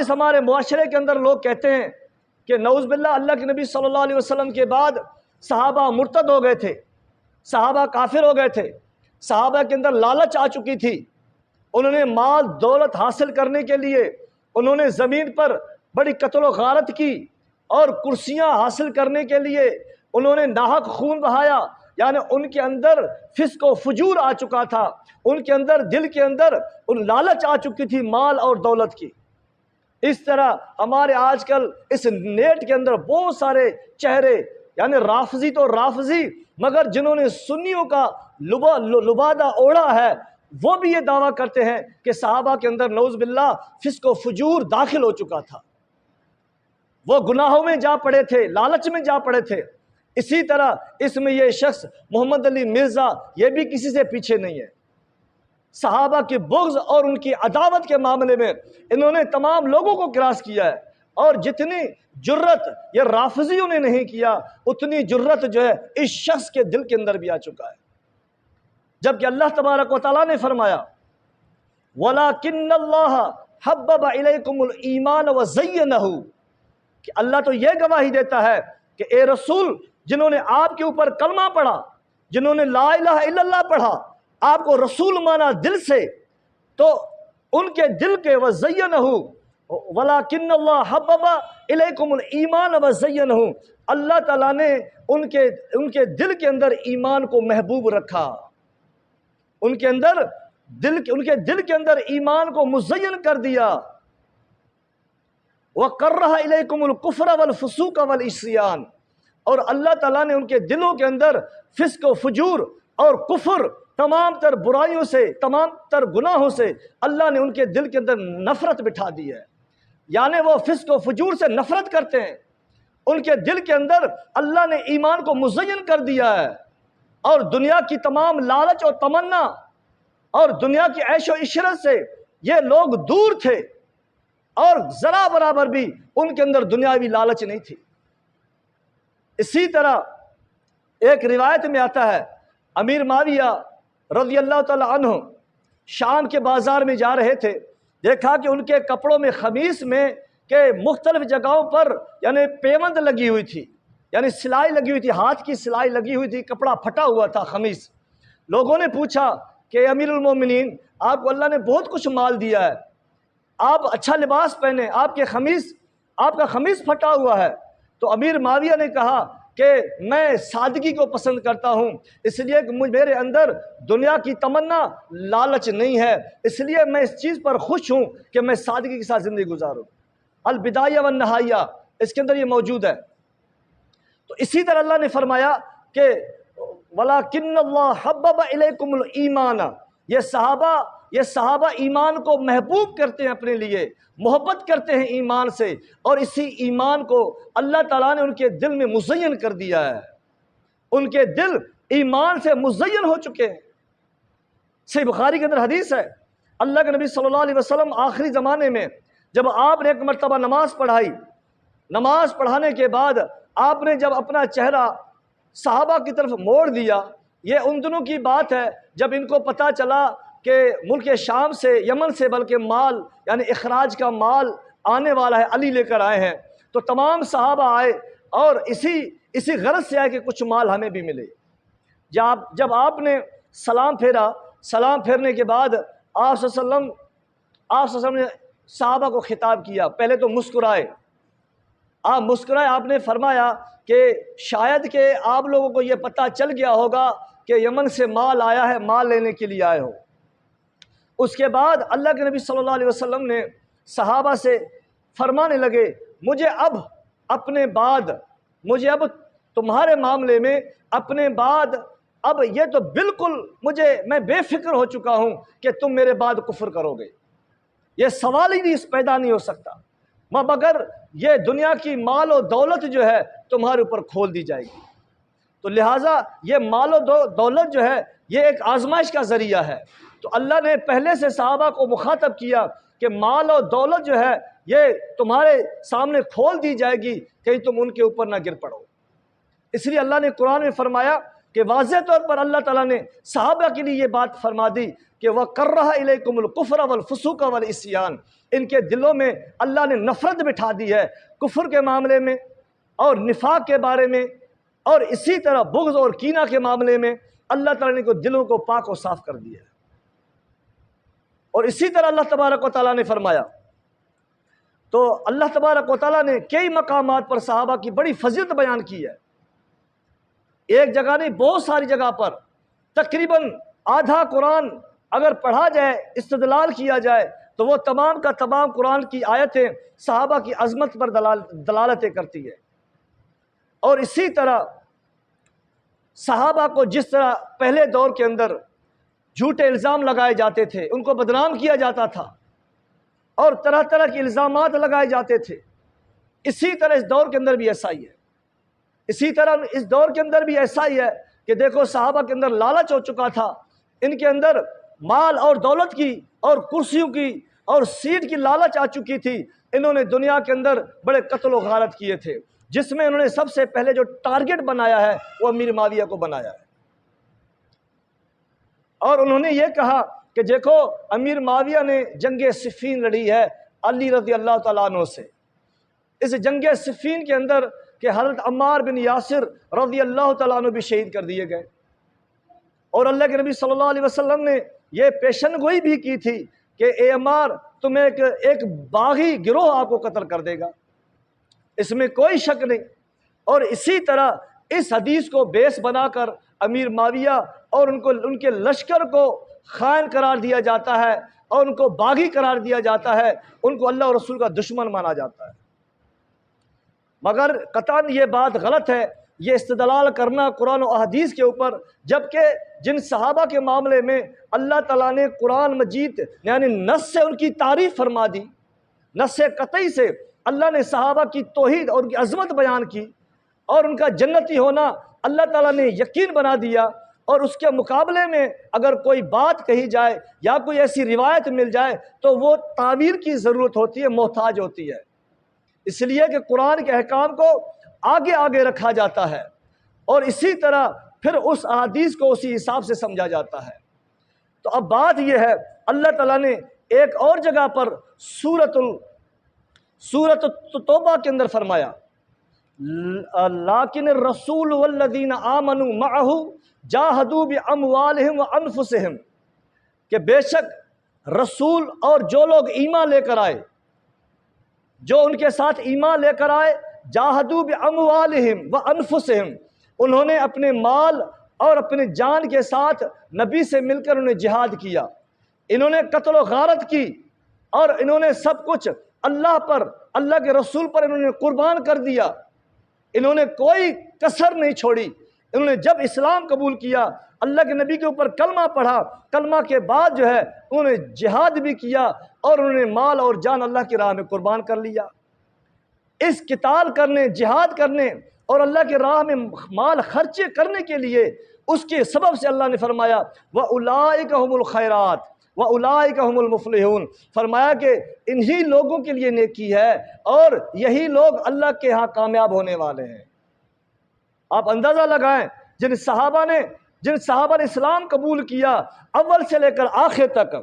اس ہمارے معاشرے کے اندر لوگ کہتے ہیں کہ نعوذ باللہ اللہ کے نبی صلی اللہ علیہ وسلم کے بعد صحابہ مرتد ہو گئے تھے، صحابہ کافر ہو گئے تھے، صحابہ کے اندر لالچ آ چکی تھی، انہوں نے مال دولت حاصل کرنے کے لیے انہوں نے زمین پر بڑی قتل و غارت کی، اور کرسیاں حاصل کرنے کے لیے انہوں نے ناحق خون بہایا، یعنی ان کے اندر فسق و فجور آ چکا تھا، ان کے اندر دل کے اندر ان لالچ آ چکی تھی مال اور دولت کی۔ اس طرح ہمارے آج کل اس نیٹ کے اندر بہت سارے چہرے، یعنی رافضی تو رافضی، مگر جنہوں نے سنیوں کا لبادہ اوڑھا ہے، وہ بھی یہ دعویٰ کرتے ہیں کہ صحابہ کے اندر نعوذ باللہ فسق و فجور داخل ہو چکا تھا، وہ گناہوں میں جا پڑے تھے، لالچ میں جا پڑے تھے۔ اسی طرح اس میں یہ شخص محمد علی مرزا یہ بھی کسی سے پیچھے نہیں ہے، صحابہ کی بغض اور ان کی عداوت کے معاملے میں انہوں نے تمام لوگوں کو کراس کیا ہے، اور جتنی جرت یہ رافضیوں نے نہیں کیا اتنی جرت جو ہے اس شخص کے دل کے اندر بھی آ چکا ہے، جبکہ اللہ تبارک و تعالیٰ نے فرمایا وَلَكِنَّ اللَّهَ حَبَّبَ إِلَيْكُمُ الْإِيمَانَ وَزَيَّنَهُ، کہ اللہ تو یہ گواہی دیتا ہے کہ اے رسول، جنہوں نے آپ کے اوپر کلمہ پڑھا، جنہوں نے لا الہ الا اللہ پڑھا، آپ کو رسول مانا دل سے، تو ان کے دل کے وَزَيَّنَهُ وَلَكِنَّ اللَّهَ حَبَّبَ إِلَيْكُمُ الْإِيمَانَ وَزَيَّنَهُ، اللہ تعالیٰ نے ان کے دل کے اندر ایمان کو محبوب رکھا، ان کے دل کے اندر ایمان کو مزین کر دیا، وَكَرَّهَ إِلَيْكُمُ الْكُفْرَ وَالْفُسُوقَ وَالْعِصْيَانَ، اور اللہ تعالیٰ نے ان کے دلوں کے اندر فسق و فجور اور کفر، تمام تر برائیوں سے، تمام تر گناہوں سے اللہ نے ان کے دل کے اندر نفرت بٹھا دی ہے، یعنی وہ فسق و فجور سے نفرت کرتے ہیں، ان کے دل کے اندر اللہ نے ایمان کو مزین کر دیا ہے، اور دنیا کی تمام لالچ اور تمنا اور دنیا کی عیش و عشرت سے یہ لوگ دور تھے، اور ذرا برابر بھی ان کے اندر دنیاوی لالچ نہیں تھی۔ اسی طرح ایک روایت میں آتا ہے امیر معاویہ رضی اللہ تعالی عنہ شام کے بازار میں جا رہے تھے، دیکھا کہ ان کے کپڑوں میں خمیس میں کہ مختلف جگہوں پر یعنی پیوند لگی ہوئی تھی، یعنی سلائی لگی ہوئی تھی، ہاتھ کی سلائی لگی ہوئی تھی، کپڑا پھٹا ہوا تھا خمیس۔ لوگوں نے پوچھا کہ امیر المومنین، آپ کو اللہ نے بہت کچھ مال دیا ہے، آپ اچھا لباس پہنے، آپ کا خمیس پھٹا ہوا ہے۔ تو امیر معاویہ نے کہا کہ میں سادگی کو پسند کرتا ہوں، اس لیے کہ میرے اندر دنیا کی تمنا لالچ نہیں ہے، اس لیے میں اس چیز پر خوش ہوں کہ میں سادگی کے ساتھ زندگی گزاروں۔ البدایہ والنہایہ اس کے اندر یہ موجود ہے۔ تو اسی طرح اللہ نے فرمایا کہ وَلَكِنَّ اللَّهَ حَبَّبَ إِلَيْكُمُ الْإِيمَانَ، یہ صحابہ ایمان کو محبوب کرتے ہیں، اپنے لیے محبت کرتے ہیں ایمان سے، اور اسی ایمان کو اللہ تعالیٰ نے ان کے دل میں مزین کر دیا ہے، ان کے دل ایمان سے مزین ہو چکے ہیں۔ صحیح بخاری کے اندر حدیث ہے، اللہ کے نبی صلی اللہ علیہ وسلم آخری زمانے میں جب آپ نے ایک مرتبہ نماز پڑھائی، نماز پڑھانے کے بعد آپ نے جب اپنا چہرہ صحابہ کی طرف موڑ دیا، یہ ان دنوں کی بات ہے جب ان کو پتہ چلا کہ ملک شام سے، یمن سے بلکہ مال یعنی اخراج کا مال آنے والا ہے، علی لے کر آئے ہیں، تو تمام صحابہ آئے اور اسی غرض سے آئے کہ کچھ مال ہمیں بھی ملے۔ جب آپ نے سلام پھیرا، سلام پھیرنے کے بعد آپ صلی اللہ علیہ وسلم نے صحابہ کو خطاب کیا، پہلے تو مسکرائے، آپ مسکرائے، آپ نے فرمایا کہ شاید کہ آپ لوگوں کو یہ پتہ چل گیا ہوگا کہ یمن سے مال آیا ہے، مال لینے کے لیے آئے ہو۔ اس کے بعد اللہ کے نبی صلی اللہ علیہ وسلم نے صحابہ سے فرمانے لگے، مجھے اب تمہارے معاملے میں اپنے بعد اب یہ تو بالکل میں بے فکر ہو چکا ہوں کہ تم میرے بعد کفر کرو گے، یہ سوال ہی نہیں پیدا نہیں ہو سکتا، مگر یہ دنیا کی مال و دولت جو ہے تمہارے اوپر کھول دی جائے گی۔ تو لہٰذا یہ مال و دولت جو ہے یہ ایک آزمائش کا ذریعہ ہے، تو اللہ نے پہلے سے صحابہ کو مخاطب کیا کہ مال و دولت جو ہے یہ تمہارے سامنے کھول دی جائے گی، کہیں تم ان کے اوپر نہ گر پڑو۔ اس لیے اللہ نے قرآن میں فرمایا کہ واضح طور پر اللہ تعالیٰ نے صحابہ کے لیے یہ بات فرما دی کہ وَكَرَّهَ إِلَيْكُمُ الْكُفْرَ وَالْفُسُوقَ وَالْعِصْيَانَ، ان کے دلوں میں اللہ نے نفرت بٹھا دی ہے کفر کے معاملے میں اور نفاق کے بارے میں، اور اسی طرح بغض اور کینہ کے معاملے میں اللہ تعالیٰ نے دلوں کو پاک و صاف کر دیا ہے۔ اور اسی طرح اللہ تبارک و تعالیٰ نے فرمایا، تو اللہ تبارک و تعالیٰ نے کئی مقامات پر صحابہ کی بڑی فضیلت بیان کی ہے، ایک جگہ نہیں بہت ساری جگہ پر، تقریباً آدھا قرآن اگر پڑھا جائے، استدلال کیا جائے، تو وہ تمام کا تمام قرآن کی آیتیں صحابہ کی عظمت پر دلالتیں کرتی ہے۔ اور اسی طرح صحابہ کو جس طرح پہلے دور کے اندر جھوٹے الزام لگائے جاتے تھے، ان کو بدنام کیا جاتا تھا اور طرح طرح کے الزامات لگائے جاتے تھے، اسی طرح اس دور کے اندر بھی ایسا ہی ہے۔ اسی طرح اس دور کے اندر بھی ایسا ہی ہے کہ دیکھو صحابہ کے اندر لالچ ہو چکا تھا، ان کے اندر مال اور دولت کی اور کرسیوں کی اور سیٹ کی لالچ آ چکی تھی۔ انہوں نے دنیا کے اندر بڑے قتل و غارت کیے تھے، جس میں انہوں نے سب سے پہلے جو ٹارگٹ بنایا ہے وہ امیر معاویہ کو بنایا ہے، اور انہوں نے یہ کہا کہ دیکھو امیر معاویہ نے جنگ صفین لڑی ہے علی رضی اللہ تعالیٰ عنہ سے، اس جنگ صفین کے اندر کہ حضرت عمار بن یاسر رضی اللہ تعالیٰ عنہ بھی شہید کر دیے گئے، اور اللہ کے نبی صلی اللہ علیہ وسلم نے یہ پیشن گوئی بھی کی تھی کہ اے عمار، تمہیں ایک باغی گروہ آپ کو قتل کر دے گا، اس میں کوئی شک نہیں۔ اور اسی طرح اس حدیث کو بیس بنا کر امیر معاویہ اور ان کے لشکر کو خائن قرار دیا جاتا ہے اور ان کو باغی قرار دیا جاتا ہے، ان کو اللہ اور رسول کا دشمن مانا جاتا ہے۔ مگر قطعاً یہ بات غلط ہے، یہ استدلال کرنا قرآن و احادیث کے اوپر، جبکہ جن صحابہ کے معاملے میں اللہ تعالیٰ نے قرآن مجید یعنی نص سے ان کی تعریف فرما دی، نص قطعی سے اللہ نے صحابہ کی توحید اور ان کی عظمت بیان کی اور ان کا جنتی ہونا اللہ تعالیٰ نے یقین بنا دیا، اور اس کے مقابلے میں اگر کوئی بات کہی جائے یا کوئی ایسی روایت مل جائے تو وہ تعبیر کی ضرورت ہوتی ہے، محتاج ہوتی ہے، اس لیے کہ قرآن کے احکام کو آگے آگے رکھا جاتا ہے اور اسی طرح پھر اس احادیث کو اسی حساب سے سمجھا جاتا ہے۔ تو اب بات یہ ہے، اللہ تعالیٰ نے ایک اور جگہ پر سورۃ توبہ کے اندر فرمایا لیکن الرسول والذین آمنوا معہ جاہدوا باموالہم وانفسہم، کہ بے شک رسول اور جو لوگ ایمان لے کر آئے، جو ان کے ساتھ ایمان لے کر آئے، جاہدوا باموالہم وانفسہم، انہوں نے اپنے مال اور اپنے جان کے ساتھ نبی سے مل کر انہیں جہاد کیا، انہوں نے قتل و غارت کی، اور انہوں نے سب کچھ اللہ پر، اللہ کے رسول پر انہوں نے قربان کر دیا، انہوں نے کوئی کسر نہیں چھوڑی۔ انہوں نے جب اسلام قبول کیا، اللہ کے نبی کے اوپر کلمہ پڑھا، کلمہ کے بعد جو ہے انہوں نے جہاد بھی کیا اور انہوں نے مال اور جان اللہ کی راہ میں قربان کر لیا۔ اس قتال کرنے، جہاد کرنے اور اللہ کی راہ میں مال خرچے کرنے کے لیے اس کے سبب سے اللہ نے فرمایا وَأُولَٰئِكَ هُمُ الْخَيْرَاتُ وَأُولَٰئِكَ هُمُ الْمُفْلِحُونَ، فرمایا کہ انہی لوگوں کے لیے نیکی ہے اور یہی لوگ اللہ کے ہاں کامیاب ہونے والے ہیں۔ آپ اندازہ لگائیں جن صحابہ نے اسلام قبول کیا، اول سے لے کر آخر تک،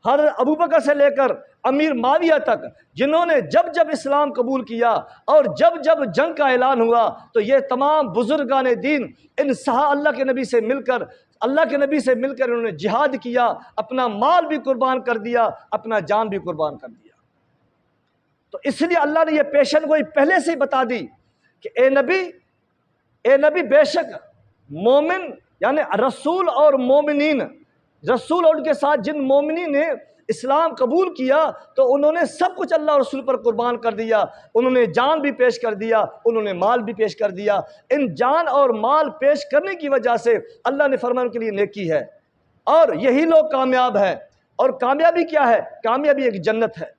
حضرت ابوبکر سے لے کر امیر معاویہ تک، جنہوں نے جب اسلام قبول کیا اور جب جنگ کا اعلان ہوا، تو یہ تمام بزرگان دین اللہ کے نبی سے مل کر انہوں نے جہاد کیا، اپنا مال بھی قربان کر دیا، اپنا جان بھی قربان کر دیا۔ تو اس لیے اللہ نے یہ پیشن گوئی پہلے سے ہی بتا دی کہ اے نبی بے شک مومن یعنی رسول اور مومنین، رسول اور ان کے ساتھ جن مومنین نے اسلام قبول کیا تو انہوں نے سب کچھ اللہ رسول پر قربان کر دیا، انہوں نے جان بھی پیش کر دیا، انہوں نے مال بھی پیش کر دیا۔ ان جان اور مال پیش کرنے کی وجہ سے اللہ نے فرمایا ان کے لیے نیکی ہے اور یہی لوگ کامیاب ہیں۔ اور کامیابی کیا ہے؟ کامیابی ایک جنت ہے۔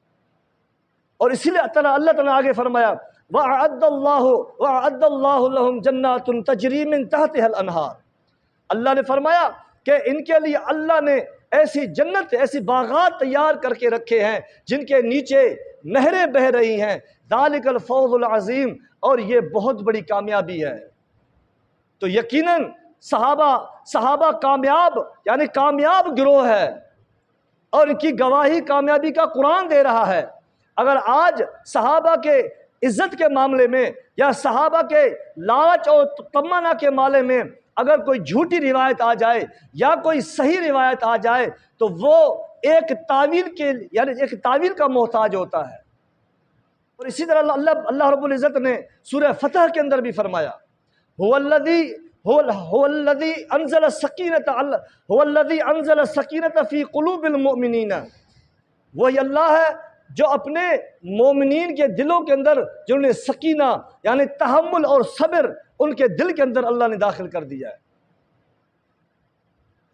اور اسی لیے اللہ تعالیٰ نے آگے فرمایا وَأَعَدَّ اللَّهُ لَهُمْ جَنَّاتٌ تَجْرِي مِن تَحْتِهَا الْأَنْهَارُ، اللہ نے فرمایا کہ ان کے لیے اللہ نے ایسی جنت، ایسی باغات تیار کر کے رکھے ہیں جن کے نیچے نہریں بہ رہی ہیں، ذَلِكَ الْفَوْزُ الْعَظِيمُ، اور یہ بہت بڑی کامیابی ہے۔ تو یقیناً صحابہ کامیاب یعنی کامیاب گروہ ہے، اور ان کی گواہی کامیابی کا قرآن دے رہا ہے۔ اگر آج صحابہ کے عزت کے معاملے میں یا صحابہ کے لالچ اور تمنا کے معاملے میں اگر کوئی جھوٹی روایت آ جائے یا کوئی صحیح روایت آ جائے تو وہ ایک تعویل کا محتاج ہوتا ہے۔ اور اسی طرح اللہ رب العزت نے سورہ فتح کے اندر بھی فرمایا، هو الذي انزل السکینۃ فی قلوب المؤمنین، وہی اللہ ہے جو اپنے مومنین کے دلوں کے اندر جنہوں نے سکینہ یعنی تحمل اور صبر ان کے دل کے اندر اللہ نے داخل کر دیا ہے۔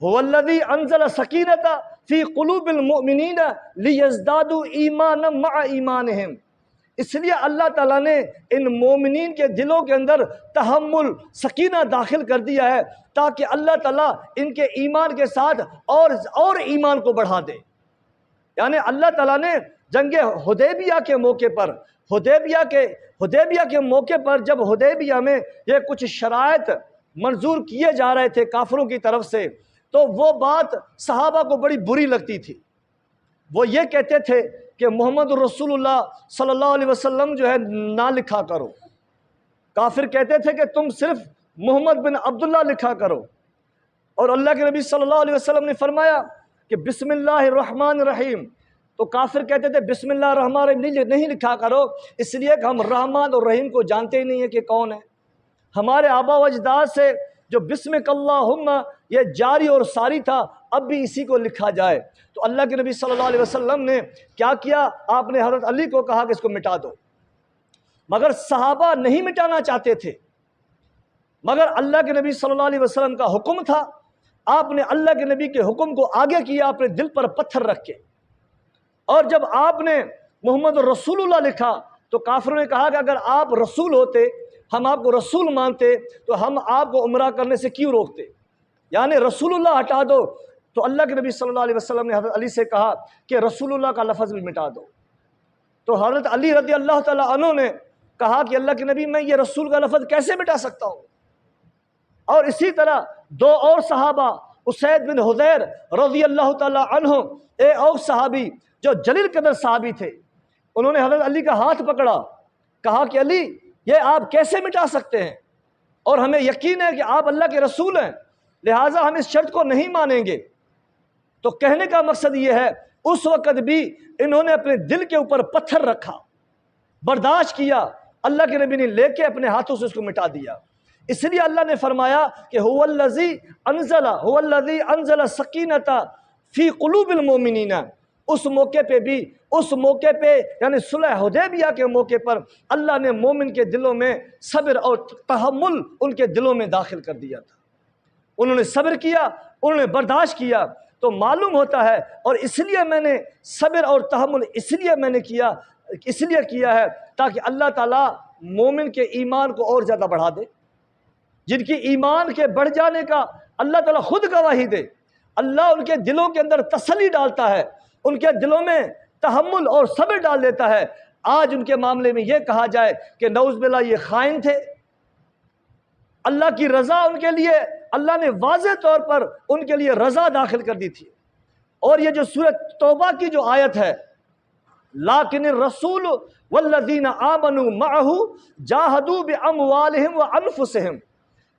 هو الذي انزل السکینۃ فی قلوب المؤمنین لیزدادوا ایمانا مع ایمانہم، اس لیے اللہ تعالیٰ نے ان مومنین کے دلوں کے اندر تحمل سکینہ داخل کر دیا ہے تاکہ اللہ تعالیٰ ان کے ایمان کے ساتھ اور ایمان کو بڑھا دے۔ یعنی اللہ تعالیٰ نے جنگ حدیبیہ کے موقع پر حدیبیہ کے موقع پر جب حدیبیہ میں یہ کچھ شرائط منظور کیے جا رہے تھے کافروں کی طرف سے، تو وہ بات صحابہ کو بڑی بری لگتی تھی۔ وہ یہ کہتے تھے کہ محمد رسول اللہ صلی اللہ علیہ وسلم جو ہے نہ لکھا کرو۔ کافر کہتے تھے کہ تم صرف محمد بن عبداللہ لکھا کرو، اور اللہ کے نبی صلی اللہ علیہ وسلم نے فرمایا کہ بسم اللہ الرحمن الرحیم، تو کافر کہتے تھے بسم اللہ الرحمن الرحیم نہیں لکھا کرو، اس لیے کہ ہم رحمان اور رحیم کو جانتے ہی نہیں ہیں کہ کون ہے۔ ہمارے آبا و اجداد سے جو بسمک اللہم یہ جاری اور ساری تھا، اب بھی اسی کو لکھا جائے۔ تو اللہ کے نبی صلی اللہ علیہ وسلم نے کیا کیا؟ آپ نے حضرت علی کو کہا کہ اس کو مٹا دو، مگر صحابہ نہیں مٹانا چاہتے تھے، مگر اللہ کے نبی صلی اللہ علیہ وسلم کا حکم تھا۔ آپ نے اللہ کے نبی کے حکم کو آگے کیا اپنے دل پر پتھر رکھ کے، اور جب آپ نے محمد رسول اللہ لکھا تو کافروں نے کہا کہ اگر آپ رسول ہوتے، ہم آپ کو رسول مانتے، تو ہم آپ کو عمرہ کرنے سے کیوں روکتے؟ یعنی رسول اللہ ہٹا دو۔ تو اللہ کے نبی صلی اللہ علیہ وسلم نے حضرت علی سے کہا کہ رسول اللہ کا لفظ بھی مٹا دو۔ تو حضرت علی رضی اللہ تعالیٰ عنہ نے کہا کہ اللہ کے نبی میں یہ رسول کا لفظ کیسے مٹا سکتا ہوں؟ اور اسی طرح دو اور صحابہ، اسید بن حضیر رضی اللہ تعالیٰ عنہ، ایک اور صحابی جو جلیل قدر صحابی تھے، انہوں نے حضرت علی کا ہاتھ پکڑا، کہا کہ علی یہ آپ کیسے مٹا سکتے ہیں؟ اور ہمیں یقین ہے کہ آپ اللہ کے رسول ہیں، لہٰذا ہم اس شرط کو نہیں مانیں گے۔ تو کہنے کا مقصد یہ ہے اس وقت بھی انہوں نے اپنے دل کے اوپر پتھر رکھا، برداشت کیا، اللہ کے نبی نے لے کے اپنے ہاتھوں سے اس کو مٹا دیا۔ اس لیے اللہ نے فرمایا کہ هو الذی انزل السکینۃ فی قلوب المؤمنین، اس موقع پہ یعنی صلح حدیبیہ کے موقع پر اللہ نے مومن کے دلوں میں صبر اور تحمل ان کے دلوں میں داخل کر دیا تھا۔ انہوں نے صبر کیا، انہوں نے برداشت کیا۔ تو معلوم ہوتا ہے، اور اس لیے میں نے صبر اور تحمل اس لیے کیا ہے تاکہ اللہ تعالیٰ مومن کے ایمان کو اور زیادہ بڑھا دے، جن کی ایمان کے بڑھ جانے کا اللہ تعالیٰ خود گواہی دے۔ اللہ ان کے دلوں کے اندر تسلی ڈالتا ہے، ان کے دلوں میں تحمل اور صبر ڈال دیتا ہے۔ آج ان کے معاملے میں یہ کہا جائے کہ نعوذ باللہ یہ خائن تھے، اللہ کی رضا ان کے لیے اللہ نے واضح طور پر ان کے لیے رضا داخل کر دی تھی۔ اور یہ جو سورۃ توبہ کی جو آیت ہے، لیکن الرسول والذین آمنوا معہ جاہدوا باموالہم وانفسہم،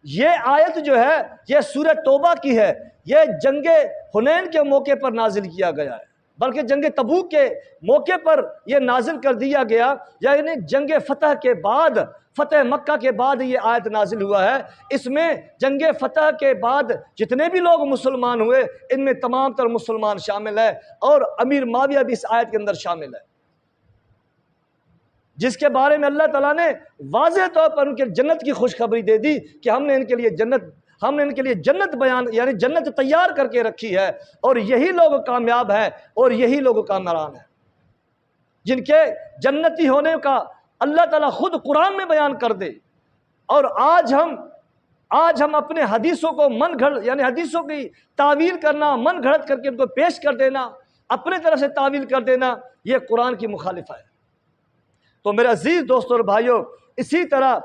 یہ آیت جو ہے یہ سورۃ توبہ کی ہے۔ یہ جنگ حنین کے موقع پر نازل کیا گیا ہے، بلکہ جنگ تبوک کے موقع پر یہ نازل کر دیا گیا، یعنی جنگ فتح کے بعد، فتح مکہ کے بعد یہ آیت نازل ہوا ہے۔ اس میں جنگ فتح کے بعد جتنے بھی لوگ مسلمان ہوئے ان میں تمام تر مسلمان شامل ہے، اور امیر معاویہ بھی اس آیت کے اندر شامل ہے، جس کے بارے میں اللہ تعالیٰ نے واضح طور پر ان کے جنت کی خوشخبری دے دی کہ ہم نے ان کے لیے جنت بیان یعنی جنت تیار کر کے رکھی ہے، اور یہی لوگ کامیاب ہیں اور یہی لوگ کامران ہیں جن کے جنتی ہونے کا اللہ تعالیٰ خود قرآن میں بیان کر دے۔ اور آج ہم اپنے حدیثوں کو یعنی حدیثوں کی تعویل کرنا، من گھڑت کر کے ان کو پیش کر دینا، اپنے طرف سے تعویل کر دینا، یہ قرآن کی مخالفت ہے۔ تو میرے عزیز دوستوں اور بھائیوں، اسی طرح